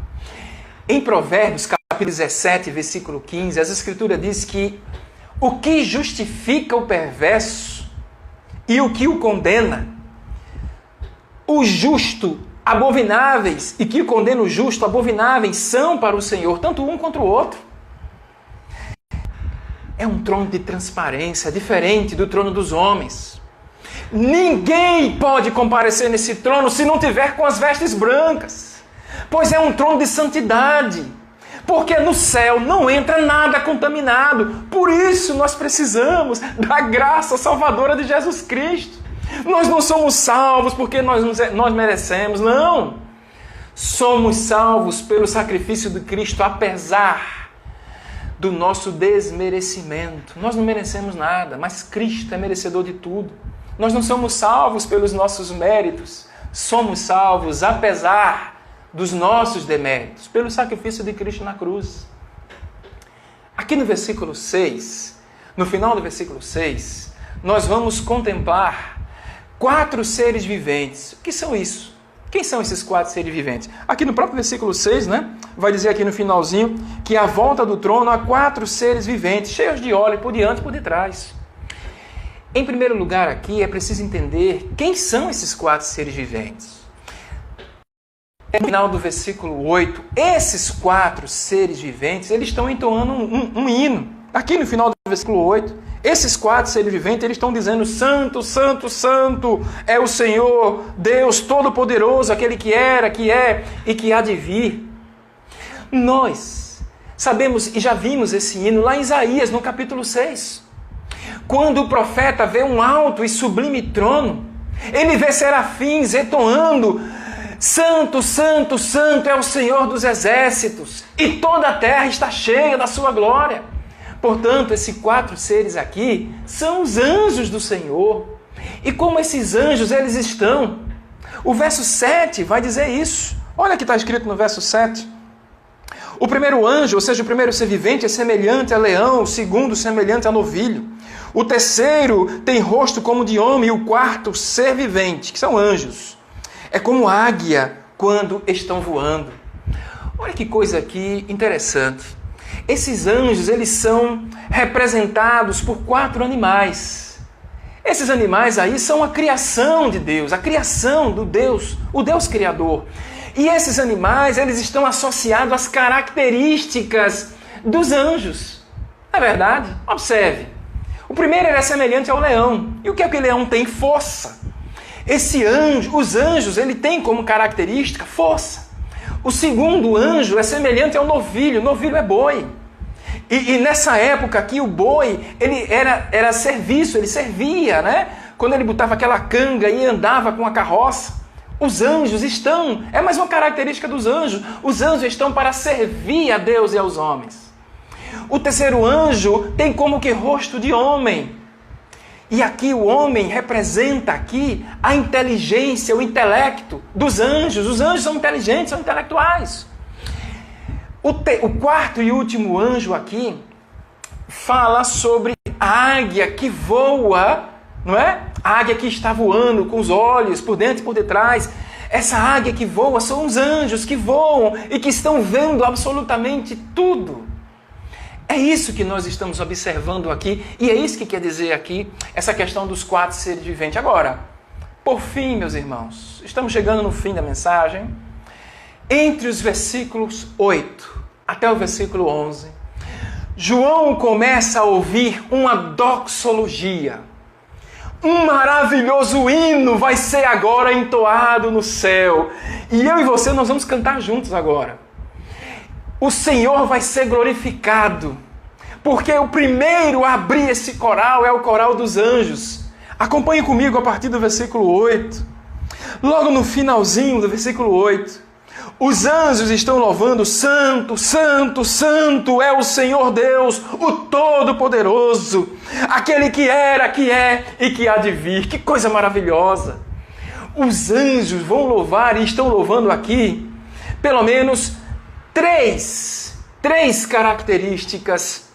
Em Provérbios, capítulo 17, versículo 15, as Escrituras diz que o que justifica o perverso e o que o condena, o justo, abomináveis, e que o condena o justo, abomináveis, são para o Senhor, tanto um quanto o outro. É um trono de transparência, diferente do trono dos homens. Ninguém pode comparecer nesse trono se não tiver com as vestes brancas, pois é um trono de santidade, porque no céu não entra nada contaminado. Por isso nós precisamos da graça salvadora de Jesus Cristo. Nós não somos salvos porque nós merecemos, não. Somos salvos pelo sacrifício de Cristo, apesar do nosso desmerecimento. Nós não merecemos nada, mas Cristo é merecedor de tudo. Nós não somos salvos pelos nossos méritos, somos salvos apesar dos nossos deméritos, pelo sacrifício de Cristo na cruz. Aqui no versículo 6, no final do versículo 6, nós vamos contemplar 4 seres viventes. O que são isso? Quem são esses 4 seres viventes? Aqui no próprio versículo 6, vai dizer aqui no finalzinho que à volta do trono há 4 seres viventes, cheios de óleo por diante e por detrás. Em primeiro lugar aqui é preciso entender quem são esses 4 seres viventes. No final do versículo 8, esses 4 seres viventes, eles estão entoando um hino. Aqui no final do versículo 8, esses 4 seres viventes, eles estão dizendo: Santo, Santo, Santo é o Senhor, Deus Todo-Poderoso, aquele que era, que é e que há de vir. Nós sabemos e já vimos esse hino lá em Isaías, no capítulo 6. Quando o profeta vê um alto e sublime trono, ele vê serafins entoando: Santo, Santo, Santo é o Senhor dos exércitos, e toda a terra está cheia da sua glória. Portanto, esses 4 seres aqui são os anjos do Senhor. E como esses anjos eles estão? O verso 7 vai dizer isso. Olha o que está escrito no verso 7. O primeiro anjo, ou seja, o primeiro ser vivente, é semelhante a leão, o segundo semelhante a novilho. O terceiro tem rosto como de homem, e o quarto ser vivente, que são anjos, é como águia quando estão voando. Olha que coisa aqui interessante. Esses anjos, eles são representados por 4 animais. Esses animais aí são a criação de Deus, a criação do Deus, o Deus Criador. E esses animais, eles estão associados às características dos anjos. Não é verdade? Observe. O primeiro ele é semelhante ao leão. E o que é que o leão tem? Força. Os anjos, ele tem como característica força. O segundo anjo é semelhante ao novilho. O novilho é boi. E nessa época aqui, o boi, ele era serviço, ele servia, Quando ele botava aquela canga e andava com a carroça. Os anjos estão, é mais uma característica dos anjos. Os anjos estão para servir a Deus e aos homens. O terceiro anjo tem como que rosto de homem. E aqui o homem representa aqui a inteligência, o intelecto dos anjos. Os anjos são inteligentes, são intelectuais. O quarto e último anjo aqui fala sobre a águia que voa, não é? A águia que está voando com os olhos por dentro e por detrás. Essa águia que voa são os anjos que voam e que estão vendo absolutamente tudo. É isso que nós estamos observando aqui, e é isso que quer dizer aqui essa questão dos 4 seres viventes. Agora, por fim, meus irmãos, estamos chegando no fim da mensagem. Entre os versículos 8 até o versículo 11, João começa a ouvir uma doxologia. Um maravilhoso hino vai ser agora entoado no céu. E eu e você, nós vamos cantar juntos agora. O Senhor vai ser glorificado, porque o primeiro a abrir esse coral é o coral dos anjos. Acompanhe comigo a partir do versículo 8. Logo no finalzinho do versículo 8, os anjos estão louvando: Santo, Santo, Santo é o Senhor Deus, o Todo-Poderoso, aquele que era, que é e que há de vir. Que coisa maravilhosa! Os anjos vão louvar e estão louvando aqui pelo menos três características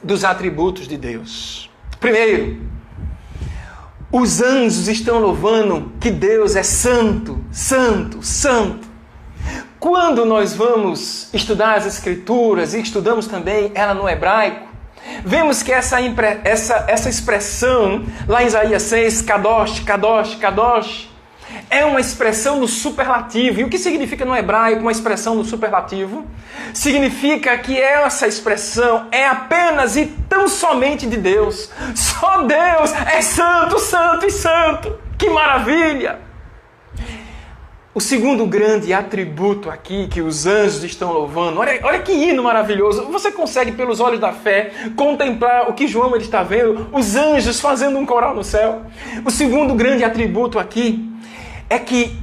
dos atributos de Deus. Primeiro, os anjos estão louvando que Deus é santo, santo, santo. Quando nós vamos estudar as Escrituras e estudamos também ela no hebraico, vemos que essa expressão lá em Isaías 6, Kadosh, Kadosh, Kadosh, é uma expressão no superlativo. E o que significa no hebraico uma expressão no superlativo? Significa que essa expressão é apenas e tão somente de Deus. Só Deus é santo, santo e santo. Que maravilha! O segundo grande atributo aqui que os anjos estão louvando, olha que hino maravilhoso. Você consegue, pelos olhos da fé, contemplar o que João ele está vendo, os anjos fazendo um coral no céu. O segundo grande atributo aqui é que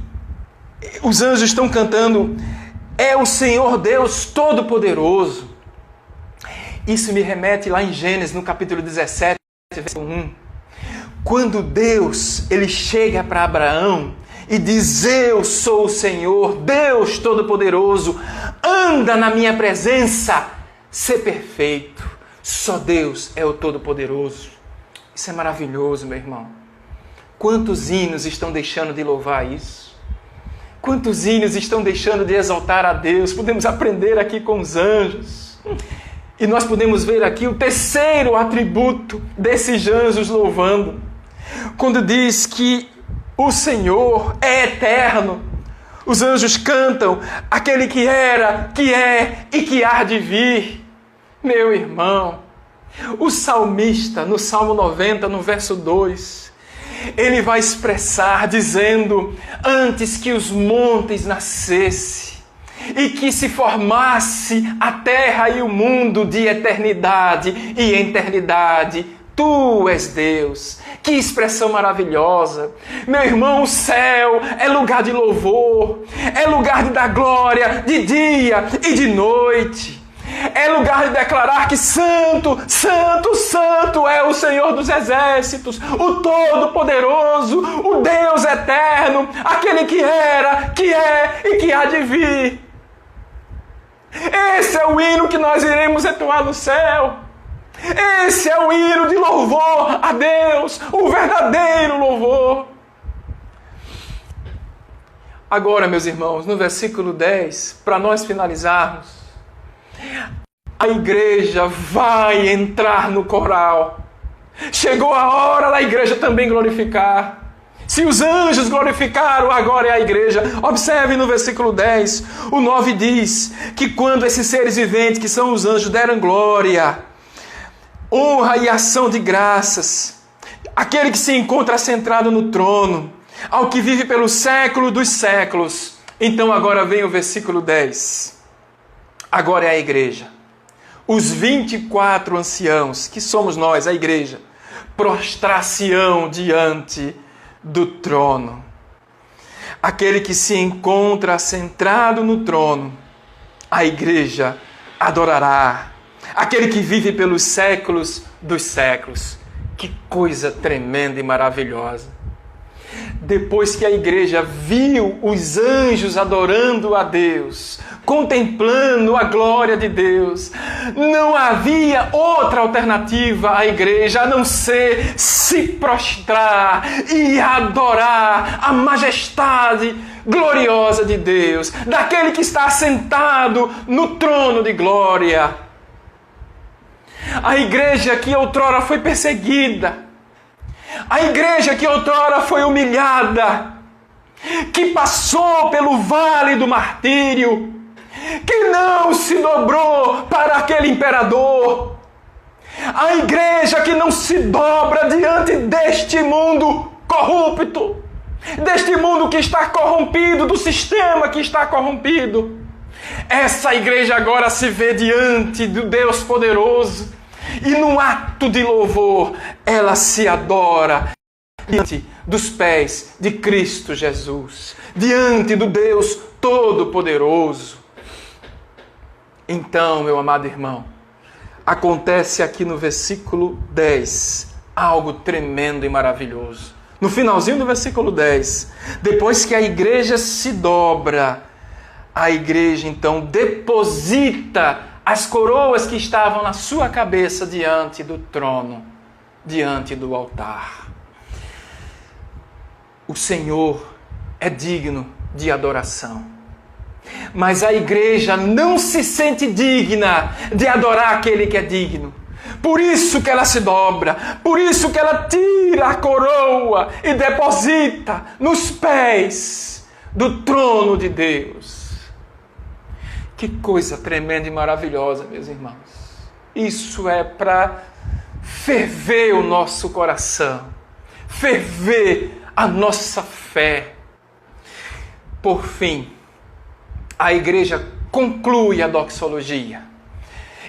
os anjos estão cantando: é o Senhor Deus Todo-Poderoso. Isso me remete lá em Gênesis, no capítulo 17, versículo 1. Quando Deus ele chega para Abraão e diz: eu sou o Senhor, Deus Todo-Poderoso, anda na minha presença, ser perfeito. Só Deus é o Todo-Poderoso. Isso é maravilhoso, meu irmão. Quantos hinos estão deixando de louvar isso? Quantos hinos estão deixando de exaltar a Deus? Podemos aprender aqui com os anjos. E nós podemos ver aqui o terceiro atributo desses anjos louvando. Quando diz que o Senhor é eterno, os anjos cantam, aquele que era, que é e que há de vir. Meu irmão, o salmista, no Salmo 90, no verso 2, ele vai expressar dizendo, antes que os montes nascessem e que se formasse a terra e o mundo de eternidade e eternidade, Tu és Deus. Que expressão maravilhosa. Meu irmão, o céu é lugar de louvor, é lugar de dar glória de dia e de noite. É lugar de declarar que santo, santo, santo é o Senhor dos exércitos, o Todo-Poderoso, o Deus eterno, aquele que era, que é e que há de vir. Esse é o hino que nós iremos entoar no céu. Esse é o hino de louvor a Deus, o verdadeiro louvor. Agora, meus irmãos, no versículo 10, para nós finalizarmos, a igreja vai entrar no coral. Chegou a hora da igreja também glorificar. Se os anjos glorificaram, agora é a igreja. Observe no versículo 10, o 9 diz que quando esses seres viventes, que são os anjos, deram glória, honra e ação de graças, aquele que se encontra centrado no trono, ao que vive pelo século dos séculos. Então agora vem o versículo 10. Agora é a igreja. Os 24 anciãos, que somos nós, a igreja, prostrar-se-ão diante do trono. Aquele que se encontra centrado no trono, a igreja adorará. Aquele que vive pelos séculos dos séculos. Que coisa tremenda e maravilhosa. Depois que a igreja viu os anjos adorando a Deus, contemplando a glória de Deus, não havia outra alternativa à igreja a não ser se prostrar e adorar a majestade gloriosa de Deus, daquele que está assentado no trono de glória. A igreja que outrora foi perseguida, a igreja que outrora foi humilhada, que passou pelo vale do martírio, que não se dobrou para aquele imperador, a igreja que não se dobra diante deste mundo corrupto, deste mundo que está corrompido, do sistema que está corrompido. Essa igreja agora se vê diante do Deus poderoso e num ato de louvor ela se adora diante dos pés de Cristo Jesus, diante do Deus Todo-Poderoso. Então, meu amado irmão, acontece aqui no versículo 10 algo tremendo e maravilhoso. No finalzinho do versículo 10, depois que a igreja se dobra, a igreja então deposita as coroas que estavam na sua cabeça diante do trono, diante do altar. O Senhor é digno de adoração. Mas a igreja não se sente digna de adorar aquele que é digno. Por isso que ela se dobra, por isso que ela tira a coroa e deposita nos pés do trono de Deus. Que coisa tremenda e maravilhosa, meus irmãos. Isso é para ferver o nosso coração, ferver a nossa fé. Por fim, a igreja conclui a doxologia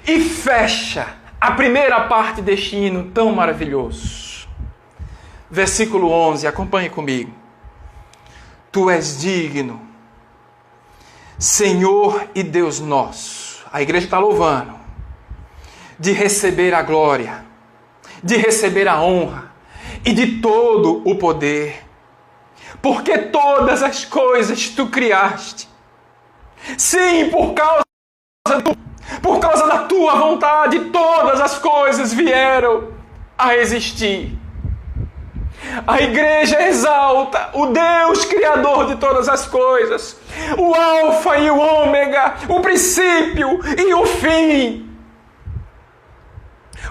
e fecha a primeira parte deste hino tão maravilhoso. Versículo 11, acompanhe comigo. Tu és digno, Senhor e Deus nosso. A igreja está louvando, de receber a glória, de receber a honra e de todo o poder, porque todas as coisas tu criaste. Sim, por causa da tua vontade, todas as coisas vieram a existir. A igreja exalta o Deus Criador de todas as coisas, o Alfa e o Ômega, o princípio e o fim.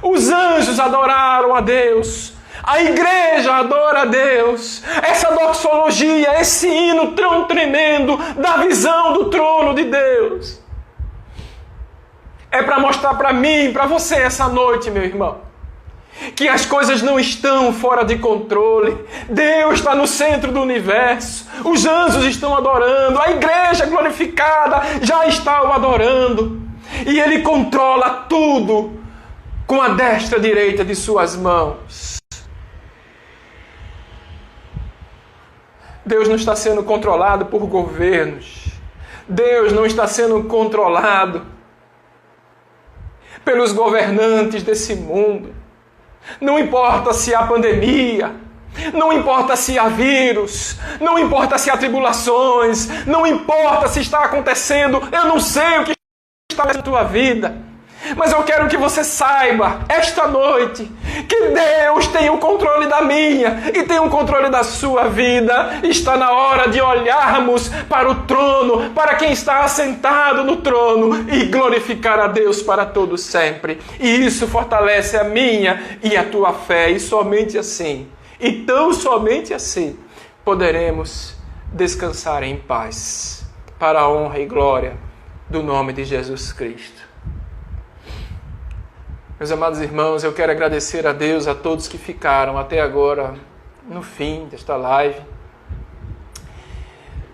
Os anjos adoraram a Deus, a igreja adora a Deus. Essa doxologia, esse hino tão tremendo da visão do trono de Deus, é para mostrar para mim, para você essa noite, meu irmão, que as coisas não estão fora de controle. Deus está no centro do universo. Os anjos estão adorando. A igreja glorificada já está o adorando. E Ele controla tudo com a destra direita de suas mãos. Deus não está sendo controlado por governos. Deus não está sendo controlado pelos governantes desse mundo. Não importa se há pandemia, não importa se há vírus, não importa se há tribulações, não importa se está acontecendo, eu não sei o que está na tua vida, mas eu quero que você saiba, esta noite, que Deus tem o controle da minha e tem o controle da sua vida. Está na hora de olharmos para o trono, para quem está assentado no trono e glorificar a Deus para todo sempre. E isso fortalece a minha e a tua fé, e somente assim, e tão somente assim, poderemos descansar em paz, para a honra e glória do nome de Jesus Cristo. Meus amados irmãos, eu quero agradecer a Deus, a todos que ficaram até agora no fim desta live.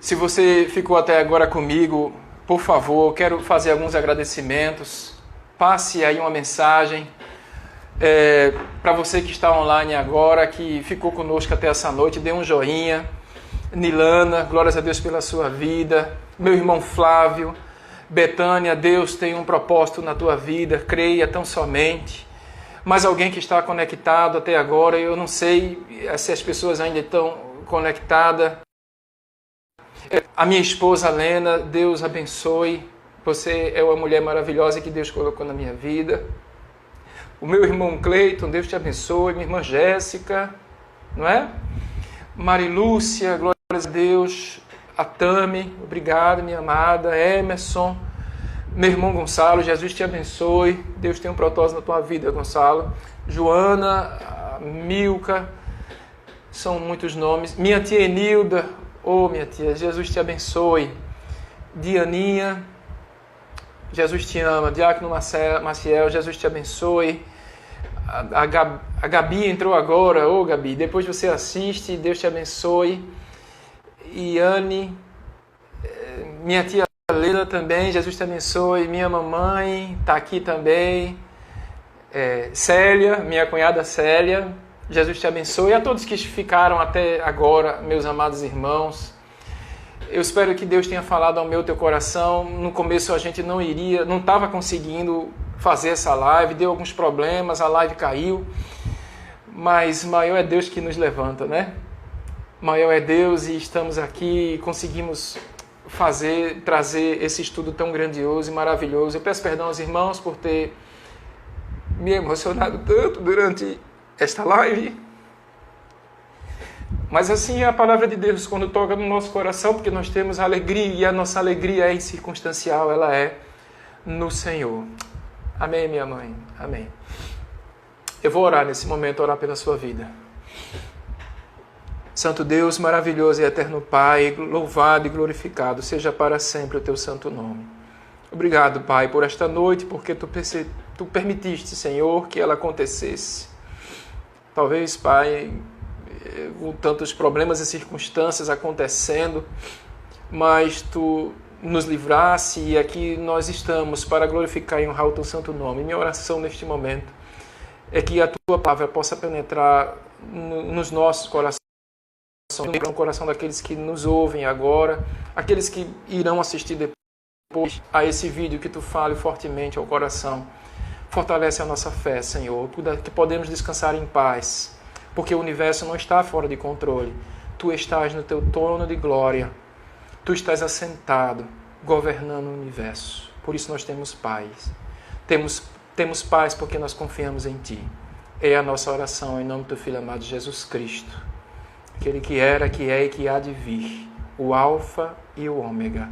Se você ficou até agora comigo, por favor, eu quero fazer alguns agradecimentos. Passe aí uma mensagem para você que está online agora, que ficou conosco até essa noite. Dê um joinha. Nilana, glórias a Deus pela sua vida. Meu irmão Flávio, Betânia, Deus tem um propósito na tua vida, creia tão somente. Mas alguém que está conectado até agora, eu não sei se as pessoas ainda estão conectadas. A minha esposa Lena, Deus abençoe. Você é uma mulher maravilhosa que Deus colocou na minha vida. O meu irmão Cleiton, Deus te abençoe. Minha irmã Jéssica, não é? Marilúcia, glórias a Deus. A Tami, obrigado, minha amada. Emerson, meu irmão Gonçalo, Jesus te abençoe. Deus tem um propósito na tua vida, Gonçalo. Joana, Milka, são muitos nomes. Minha tia Enilda, minha tia, Jesus te abençoe. Dianinha, Jesus te ama. Diácono Maciel, Jesus te abençoe. A Gabi entrou agora. Gabi, depois você assiste, Deus te abençoe. Iane, minha tia Leda também, Jesus te abençoe. Minha mamãe está aqui também. Célia, minha cunhada Célia, Jesus te abençoe. E a todos que ficaram até agora, meus amados irmãos, eu espero que Deus tenha falado ao teu coração. No começo a gente não estava conseguindo fazer essa live, deu alguns problemas, a live caiu, mas maior é Deus que nos levanta, né? Maior é Deus, e estamos aqui e conseguimos trazer esse estudo tão grandioso e maravilhoso. Eu peço perdão aos irmãos por ter me emocionado tanto durante esta live. Mas assim é a palavra de Deus quando toca no nosso coração, porque nós temos alegria, e a nossa alegria é incircunstancial, ela é no Senhor. Amém, minha mãe? Amém. Eu vou orar nesse momento, orar pela sua vida. Santo Deus, maravilhoso e eterno Pai, louvado e glorificado seja para sempre o teu santo nome. Obrigado, Pai, por esta noite, porque tu permitiste, Senhor, que ela acontecesse. Talvez, Pai, com tantos problemas e circunstâncias acontecendo, mas tu nos livrasse, e aqui nós estamos para glorificar e honrar o teu santo nome. Minha oração neste momento é que a tua palavra possa penetrar nos nossos corações, no coração daqueles que nos ouvem agora, aqueles que irão assistir depois a esse vídeo, que tu fale fortemente ao coração. Fortalece a nossa fé, Senhor, que podemos descansar em paz, porque o universo não está fora de controle. Tu estás no teu trono de glória, tu estás assentado, governando o universo. Por isso nós temos paz. Temos paz porque nós confiamos em ti. é a nossa oração em nome do Filho amado Jesus Cristo, aquele que era, que é e que há de vir, o Alfa e o Ômega.